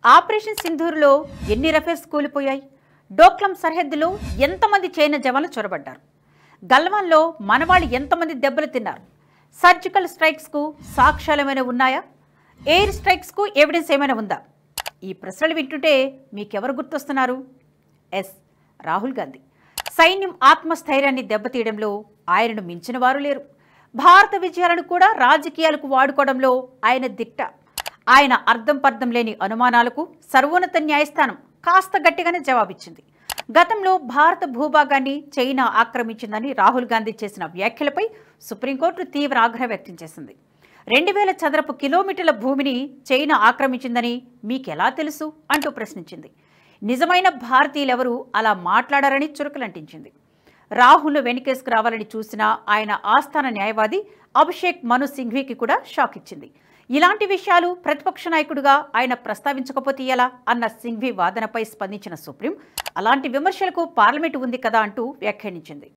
Operation సింధూర్లో ఎన్ని Rafales కూలిపోయాయి? Doklam సరిహద్దులో ఎంతమంది చైనా జవాన్లు చొరబడ్డారు? గల్వాన్లో మనవాళ్ళు ఎంతమంది దెబ్బలు తిన్నారు? సర్జికల్ స్ట్రైక్స్కు సాక్ష్యాలు ఏమైనా ఉన్నాయా? ఎయిర్ స్ట్రైక్స్కు ఎవిడెన్స్ ఏమైనా ఉందా? ఈ ప్రశ్నలు వింటుంటే మీకెవరు గుర్తొస్తున్నారు? రాహుల్ గాంధీ. సైన్యం ఆత్మస్థైర్యాన్ని దెబ్బతీయడంలో ఆయనను మించిన వారు లేరు. భారత విజయాలను కూడా రాజకీయాలకు వాడుకోవడంలో ఆయన దిట్ట. ఆయన అర్థం పర్థం లేని అనుమానాలకు సర్వోన్నత న్యాయస్థానం కాస్త గట్టిగానే జవాబిచ్చింది. గతంలో భారత భూభాగాన్ని చైనా ఆక్రమించిందని రాహుల్ గాంధీ చేసిన వ్యాఖ్యలపై సుప్రీంకోర్టు తీవ్ర ఆగ్రహం వ్యక్తం చేసింది. 2000 చదరపు కిలోమీటర్ల భూమిని చైనా ఆక్రమించిందని మీకెలా తెలుసు అంటూ ప్రశ్నించింది. నిజమైన భారతీయులెవరూ అలా మాట్లాడారని చురుకులంటించింది. రాహుల్ వెనుకేసుకు రావాలని చూసిన ఆయన ఆస్థాన న్యాయవాది అభిషేక్ మను సింఘ్వీకి కూడా షాక్ ఇచ్చింది. ఇలాంటి విషయాలు ప్రతిపక్ష నాయకుడిగా ఆయన ప్రస్తావించకపోతే ఎలా అన్న సింఘ్వీ వాదనపై స్పందించిన సుప్రీం, అలాంటి విమర్శలకు పార్లమెంటు ఉంది కదా అంటూ వ్యాఖ్యానించింది.